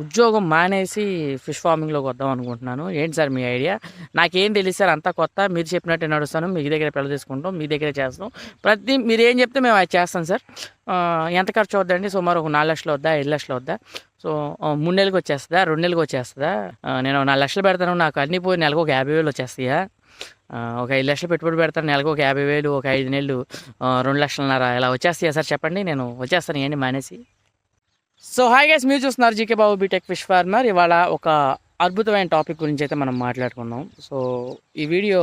ఉద్యోగం మానేసి ఫిష్ ఫార్మింగ్‌లోకి వద్దాం అనుకుంటున్నాను. ఏంటి సార్ మీ ఐడియా? నాకేం తెలీదు సార్, అంతా కొత్త. మీరు చెప్పినట్టే నడుస్తాను. మీ దగ్గరే పిల్ల తీసుకుంటాం. మీ దగ్గరే చేస్తాం. మీరేం చెప్తే మేము అది చేస్తాం సార్. ఎంత ఖర్చు అవుద్దండి? సుమారు ఒక 4,00,000 అవుద్దా? 5,00,000 అవుద్దా? సో, 3 నెలలకి వచ్చేస్తదా? 2 నెలలకి వచ్చేస్తదా? నేను 4,00,000 పెడతాను. నాకు అన్నీ పోయి నెలకు ఒక 50,000 వచ్చేస్తాయా? ఒక 5,00,000 పెట్టుబడి పెడతాను. నెలకు ఒక 50,000, ఒక 5 నెలలు 2,50,000 ఇలా వచ్చేస్తాయా సార్ చెప్పండి? నేను వచ్చేస్తాను ఇయన్నీ మానేసి. సో హాయ్ గైస్, మీరు చూస్తున్నారు జీకే బాబు బీటెక్ ఫిష్ ఫార్మర్. ఇవాళ ఒక అద్భుతమైన టాపిక్ గురించి అయితే మనం మాట్లాడుకుందాం. సో ఈ వీడియో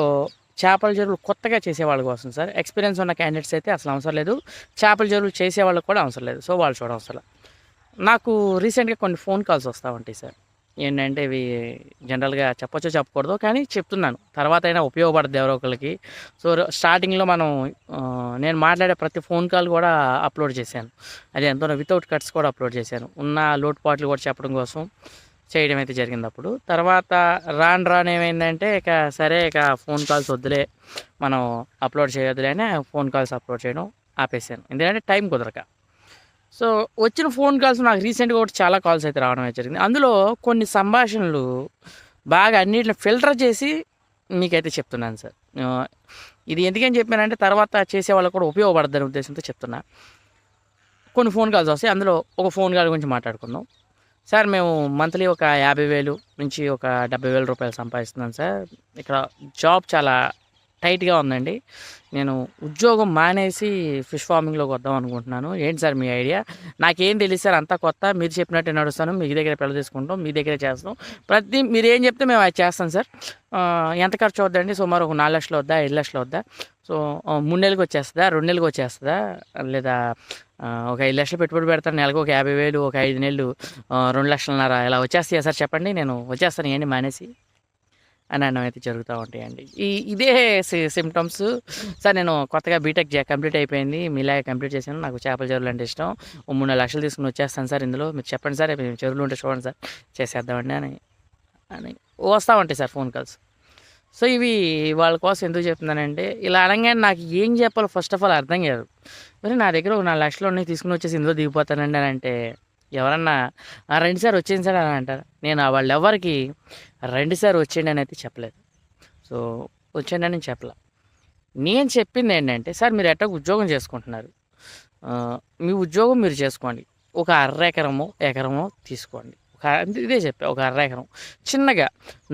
చేపల చెరువులు కొత్తగా చేసే వాళ్ళ కోసం సార్. ఎక్స్పీరియన్స్ ఉన్న క్యాండిడేట్స్ అయితే అసలు అవసరం లేదు. చేపల చెరువులు చేసే వాళ్ళకి కూడా అవసరం లేదు. సో వాళ్ళు చూడవసరం. నాకు రీసెంట్గా కొన్ని ఫోన్ కాల్స్ వస్తూ ఉంటాయి సార్. ఏంటంటే ఇవి జనరల్గా చెప్పొచ్చో చెప్పకూడదు, కానీ చెప్తున్నాను, తర్వాత అయినా ఉపయోగపడుతుంది ఎవరో ఒకరికి. సో స్టార్టింగ్లో నేను మాట్లాడే ప్రతి ఫోన్ కాల్ కూడా అప్లోడ్ చేశాను. అది ఎంతో వితౌట్ కట్స్ కూడా అప్లోడ్ చేశాను. ఉన్న లోటుపాట్లు కూడా చెప్పడం కోసం చేయడం అయితే జరిగింది. అప్పుడు తర్వాత రాను ఏమైందంటే ఇక ఫోన్ కాల్స్ వద్దులే, మనం అప్లోడ్ చేయొద్దులే అని ఫోన్ కాల్స్ అప్లోడ్ చేయడం ఆపేసాను. ఎందుకంటే టైం కుదరక. సో వచ్చిన ఫోన్ కాల్స్ నాకు రీసెంట్గా కూడా చాలా కాల్స్ అయితే రావడం జరిగింది. అందులో కొన్ని సంభాషణలు బాగా అన్నిటిని ఫిల్టర్ చేసి మీకైతే చెప్తున్నాను సార్. ఇది ఎందుకని చెప్పానంటే తర్వాత చేసే వాళ్ళకు కూడా ఉపయోగపడద్దనే ఉద్దేశంతో చెప్తున్నా. కొన్ని ఫోన్ కాల్స్ వస్తాయి. అందులో ఒక ఫోన్ కాల్ గురించి మాట్లాడుకుందాం. సార్ మేము మంత్లీ ఒక 50,000 నుంచి ఒక 70,000 రూపాయలు సంపాదిస్తున్నాం సార్. ఇక్కడ జాబ్ చాలా టైట్‌గా ఉందండి. నేను ఉద్యోగం మానేసి ఫిష్ ఫార్మింగ్‌లోకి వద్దాం అనుకుంటున్నాను. ఏంటి సార్ మీ ఐడియా? నాకేం తెలీదు సార్, అంతా కొత్త. మీరు చెప్పినట్టే నడుస్తాను. మీ దగ్గరే పిల్ల తీసుకుంటాం. మీ దగ్గరే చేస్తాం. మీరేం చెప్తే మేము అది చేస్తాం సార్. ఎంత ఖర్చు అవుద్దండి? సుమారు ఒక 4,00,000 అవుద్దా? 5,00,000 అవుద్దా? సో, 3 నెలలకి వచ్చేస్తదా? 2 నెలలకి వచ్చేస్తదా? లేదా ఒక 5,00,000 పెట్టుబడి పెడతాను. నెలకు ఒక 50,000, ఒక 5 నెలలు 2,50,000 ఇలా వచ్చేస్తాయా సార్ చెప్పండి? నేను వచ్చేస్తాను ఇయన్నీ మానేసి అని అనడం అయితే జరుగుతూ ఉంటాయండి. ఇదే సిమ్టమ్స్. సార్ నేను కొత్తగా బీటెక్ కంప్లీట్ అయిపోయింది. మీలాగే కంప్లీట్ చేశాను. నాకు చేపల చెరువులు అంటే ఇష్టం. ఓ 3-4 లక్షలు తీసుకుని వచ్చేస్తాను సార్ ఇందులో. మీరు చెప్పండి సార్, చెరువులు ఉంటే చూడండి సార్, చేసేద్దామండి అని అని వస్తూ ఉంటాయి సార్ ఫోన్ కాల్స్. సో ఇవి వాళ్ళ కోసం ఎందుకు చెప్తున్నానంటే, ఇలా అనగానే నాకు ఏం చెప్పాలో ఫస్ట్ ఆఫ్ ఆల్ అర్థం కాదు. మరి నా దగ్గర ఒక 4 లక్షలు ఉన్నాయి, తీసుకుని వచ్చేసి ఇందులో దిగిపోతానండి అని అంటే ఎవరన్నా రండి సార్ వచ్చేయండి సార్ అని అంటారు. నేను వాళ్ళు ఎవరికి రండి సార్ వచ్చేయండి అని అయితే చెప్పలేదు. సో వచ్చేయండి అని చెప్పలే. నేను చెప్పింది ఏంటంటే, సార్ మీరు ఎట్టా ఉద్యోగం చేసుకుంటున్నారు, మీ ఉద్యోగం మీరు చేసుకోండి. ఒక ఎకరమో తీసుకోండి. ఇదే చెప్పా, ఒక ఎకరం చిన్నగా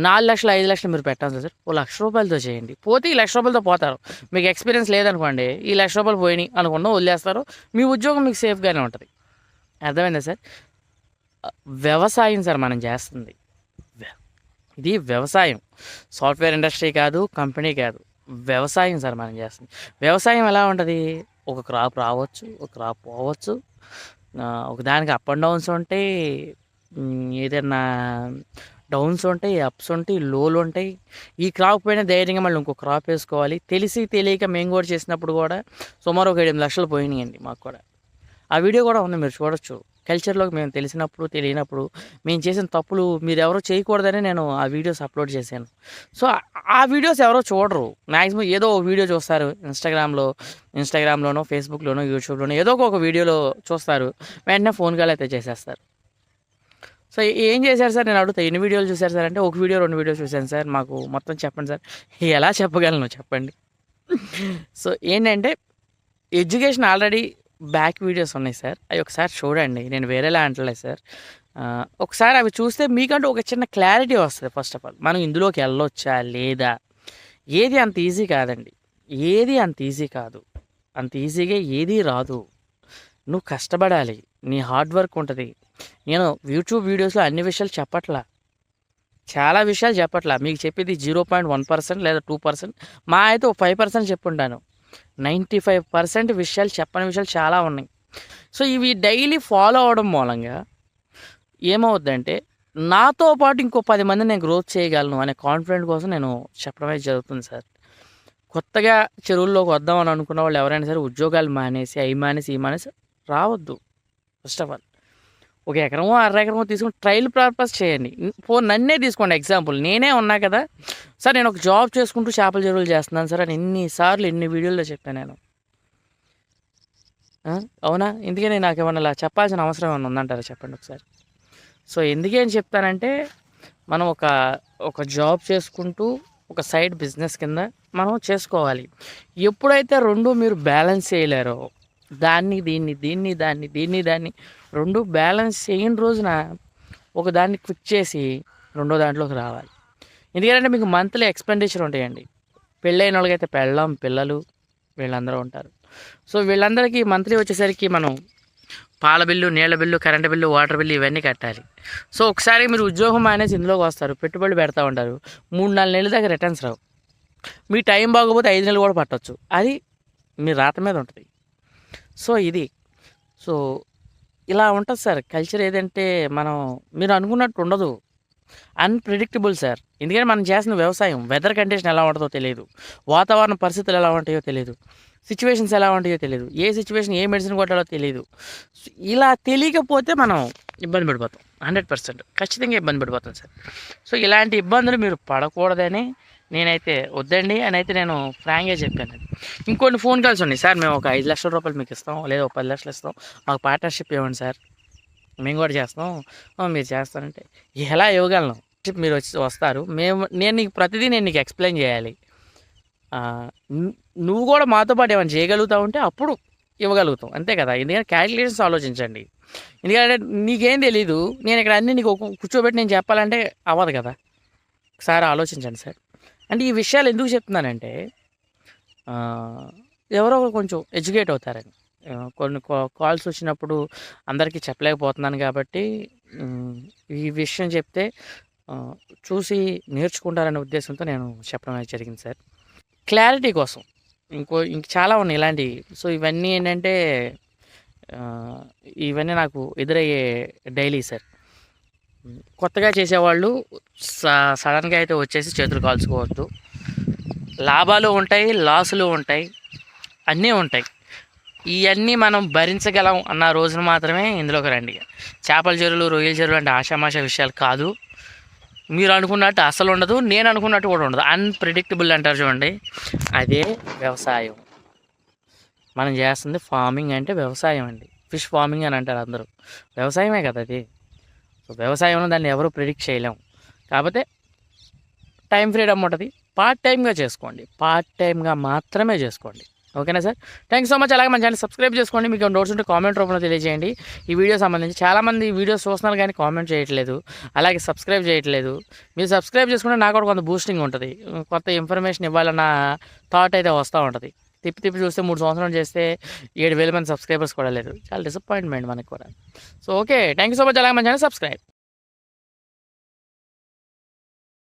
4,00,000 5,00,000 మీరు పెట్టాలి సార్. ఓ 1,00,000 రూపాయలతో చేయండి. పోతే ఈ 1,00,000 రూపాయలతో పోతారు. మీకు ఎక్స్పీరియన్స్ లేదనుకోండి, ఈ 1,00,000 రూపాయలు పోయినాయి అనుకున్నా వదిలేస్తారు. మీ ఉద్యోగం మీకు సేఫ్గానే ఉంటుంది. అర్థమైందా సార్? వ్యవసాయం సార్ మనం చేస్తుంది. ఇది వ్యవసాయం. సాఫ్ట్వేర్ ఇండస్ట్రీ కాదు, కంపెనీ కాదు. వ్యవసాయం సార్ మనం చేస్తుంది. వ్యవసాయం ఎలా ఉంటుంది? ఒక క్రాప్ రావచ్చు, ఒక క్రాప్ పోవచ్చు. ఒక దానికి అప్ అండ్ డౌన్స్ ఉంటాయి. ఏదైనా డౌన్స్ ఉంటాయి, అప్స్ ఉంటాయి, లోలు ఉంటాయి. ఈ క్రాప్ పైన ధైర్యంగా మళ్ళీ ఇంకో క్రాప్ వేసుకోవాలి. తెలిసి తెలియక మేము కూడా చేసినప్పుడు కూడా సుమారు ఒక 8 లక్షలు పోయినాయండి మాకు కూడా. ఆ వీడియో కూడా ఉంది, మీరు చూడొచ్చు. కల్చర్లోకి మేము తెలిసినప్పుడు తెలియనప్పుడు మేము చేసిన తప్పులు మీరు ఎవరో చేయకూడదని నేను ఆ వీడియోస్ అప్లోడ్ చేశాను. సో ఆ వీడియోస్ ఎవరో చూడరు. మ్యాక్సిమం ఏదో ఒక వీడియో చూస్తారు. ఇన్స్టాగ్రామ్లోనో, ఫేస్బుక్లోనో, యూట్యూబ్లోనో ఏదో ఒక వీడియోలో చూస్తారు. వెంటనే ఫోన్ కాల్ అయితే చేసేస్తారు. సో ఏం చేశారు సార్ నేను అడుగుతా, ఎన్ని వీడియోలు చూశారు సార్ అంటే, ఒక వీడియో 2 వీడియోస్ చూశాను సార్, మాకు మొత్తం చెప్పండి సార్. ఎలా చెప్పగలను చెప్పండి? సో ఏంటంటే, ఎడ్యుకేషన్ ఆల్రెడీ బ్యాక్ వీడియోస్ ఉన్నాయి సార్. అవి ఒకసారి చూడండి. నేను వేరేలా అంటలేదు సార్. ఒకసారి అవి చూస్తే మీకంటూ ఒక చిన్న క్లారిటీ వస్తుంది. ఫస్ట్ ఆఫ్ ఆల్ మనం ఇందులోకి వెళ్ళొచ్చా లేదా? ఏది అంత ఈజీ కాదండి. ఏది అంత ఈజీ కాదు. అంత ఈజీగా ఏదీ రాదు. నువ్వు కష్టపడాలి. నీ హార్డ్ వర్క్ ఉంటుంది. నేను యూట్యూబ్ వీడియోస్లో అన్ని విషయాలు చెప్పట్లా, చాలా విషయాలు చెప్పట్లా. మీకు చెప్పేది 0.1% లేదా 2%, మా అయితే ఒక 5% చెప్పుంటాను. 95% విషయాలు చెప్పని విషయాలు చాలా ఉన్నాయి. సో ఇవి డైలీ ఫాలో అవడం మూలంగా ఏమవుద్దంటే, నాతో పాటు ఇంకో 10 మంది నేను గ్రోత్ చేయగలను అనే కాన్ఫిడెంట్ కోసం నేను చెప్పడమే జరుగుతుంది సార్. కొత్తగా చెరువుల్లోకి వద్దామని అనుకున్న వాళ్ళు ఎవరైనా సరే ఉద్యోగాలు మానేసి ఈ మానేసి రావద్దు. ఫస్ట్ ఆఫ్ ఆల్ ఒక ఎకరమో ఎకరమో తీసుకుని ట్రయల్ పర్పస్ చేయండి. నన్నే తీసుకోండి ఎగ్జాంపుల్. నేనే ఉన్నా కదా సార్, నేను ఒక జాబ్ చేసుకుంటూ చేపల చెరువులు చేస్తున్నాను సార్ అని ఎన్నిసార్లు ఎన్ని వీడియోల్లో చెప్పాను నేను. అవునా? ఎందుకని నాకు ఏమన్నా ఇలా చెప్పాల్సిన అవసరం ఏమన్నా ఉందంటారా చెప్పండి ఒకసారి. సో ఎందుకేం చెప్తానంటే మనం ఒక జాబ్ చేసుకుంటూ ఒక సైడ్ బిజినెస్ కింద మనం చేసుకోవాలి. ఎప్పుడైతే 2 మీరు బ్యాలెన్స్ చేయలేరో దాన్ని 2 బ్యాలెన్స్ చేయని రోజున ఒక దాన్ని క్విట్ చేసి రెండో దాంట్లోకి రావాలి. ఎందుకంటే మీకు మంత్లీ ఎక్స్పెండిచర్ ఉంటాయండి. పెళ్ళైన వాళ్ళకైతే పెళ్ళాం, పిల్లలు వీళ్ళందరూ ఉంటారు. సో వీళ్ళందరికీ మంత్లీ వచ్చేసరికి మనం పాల బిల్లు, నీళ్ళ bill, current bill, water bill ఇవన్నీ కట్టాలి. సో ఒకసారి మీరు ఉద్యోగం మానేసి ఇందులోకి వస్తారు, పెట్టుబడులు పెడతా ఉంటారు. 3-4 నెలల దాకా రిటర్న్స్ రావు. మీ టైం బాగోపోతే 5 నెలలు కూడా పట్టవచ్చు. అది మీ రాత మీద ఉంటుంది. సో ఇది సో ఇలా ఉంటుంది సార్ కల్చర్. ఏదంటే మీరు అనుకున్నట్టు ఉండదు, అన్ప్రెడిక్టబుల్ సార్. ఎందుకంటే మనం చేసిన వ్యవసాయం వెదర్ కండిషన్ ఎలా ఉంటుందో తెలియదు, వాతావరణ పరిస్థితులు ఎలా ఉంటాయో తెలియదు, సిచ్యువేషన్స్ ఎలా ఉంటాయో తెలియదు, ఏ సిచ్యువేషన్ ఏ మెడిసిన్ కొట్టాలో తెలియదు. ఇలా తెలియకపోతే మనం ఇబ్బంది పడిపోతాం. 100% ఖచ్చితంగా ఇబ్బంది పడిపోతాం సార్. సో ఇలాంటి ఇబ్బందులు మీరు పడకూడదని నేనైతే వద్దండి అని అయితే నేను ఫ్రాంక్గా చెప్పాను. ఇంకొన్ని ఫోన్ కాల్స్ ఉన్నాయి, సార్ మేము ఒక 5 లక్షల రూపాయలు మీకు ఇస్తాం, లేదా ఒక 10 లక్షలు ఇస్తాం, మాకు పార్ట్నర్షిప్ ఇవ్వండి సార్, మేము కూడా చేస్తాం, మీరు చేస్తారంటే ఎలా ఇవ్వగలను? మీరు వస్తారు, నేను నీకు ఎక్స్ప్లెయిన్ చేయాలి. నువ్వు కూడా మాతో పాటు ఏమైనా చేయగలుగుతావు ఉంటే అప్పుడు ఇవ్వగలుగుతాం, అంతే కదా. ఎందుకంటే క్యాలిక్యులేషన్స్ ఆలోచించండి. ఎందుకంటే నీకేం తెలీదు, నేను ఇక్కడ అన్నీ నీకు కూర్చోబెట్టి నేను చెప్పాలంటే అవ్వదు కదా. ఒకసారి ఆలోచించండి సార్. అంటే ఈ విషయాలు ఎందుకు చెప్తున్నానంటే ఎవరో కొంచెం ఎడ్యుకేట్ అవుతారని. కొన్ని కాల్స్ వచ్చినప్పుడు అందరికీ చెప్పలేకపోతున్నాను కాబట్టి ఈ విషయం చెప్తే చూసి నేర్చుకుంటారనే ఉద్దేశంతో నేను చెప్పడం జరిగింది సార్. క్లారిటీ కోసం ఇంక చాలా ఉన్నాయి ఇలాంటివి. సో ఇవన్నీ ఏంటంటే ఇవన్నీ నాకు ఎదురయ్యే డైలీ సార్. కొత్తగా చేసేవాళ్ళు సడన్గా అయితే వచ్చేసి చేతులు కాల్చుకోవద్దు. లాభాలు ఉంటాయి, లాసులు ఉంటాయి, అన్నీ ఉంటాయి. ఇవన్నీ మనం భరించగలం అన్న రోజున మాత్రమే ఇందులోకి రండి. చేపల చెరువులు, రొయ్యల చెరువులు అంటే ఆషామాషా విషయాలు కాదు. మీరు అనుకున్నట్టు అసలు ఉండదు, నేను అనుకున్నట్టు కూడా ఉండదు. అన్ప్రెడిక్టబుల్ అంటారు చూడండి, అదే వ్యవసాయం. మనం చేస్తుంది ఫార్మింగ్ అంటే వ్యవసాయం అండి. ఫిష్ ఫార్మింగ్ అని అంటారు అందరూ, వ్యవసాయమే కదా అది. సో వ్యవసాయంలో దాన్ని ఎవరు ప్రిడిక్ట్ చేయలేము. కాకపోతే టైం ఫ్రీడమ్ ఉంటుంది, పార్ట్ టైమ్గా చేసుకోండి, పార్ట్ టైమ్గా మాత్రమే చేసుకోండి. ఓకేనా sir? Thank you so much. అలాగే మన ఛానల్ సబ్స్క్రైబ్ చేసుకోండి. మీకు డౌట్స్ ఉంటే కామెంట్ రూపంలో తెలియజేయండి. ఈ వీడియో సంబంధించి చాలామంది వీడియోస్ చూస్తున్నారు కానీ కామెంట్ చేయట్లేదు, అలాగే సబ్స్క్రైబ్ చేయట్లేదు. మీరు సబ్స్క్రైబ్ చేసుకుంటే నాకు కూడా కొంత బూస్టింగ్ ఉంటుంది, కొత్త ఇన్ఫర్మేషన్ ఇవ్వాలన్న థాట్ అయితే వస్తూ ఉంటుంది. తిప్పి చూస్తే 3 సంవత్సరాలు చేస్తే 7,000 మంది సబ్స్క్రైబర్స్ కూడా లేదు. చాలా డిసప్పాయింట్మెంట్ మనకి కూడా. So okay, thank you so much. అలాగే మన ఛానల్ సబ్స్క్రైబ్.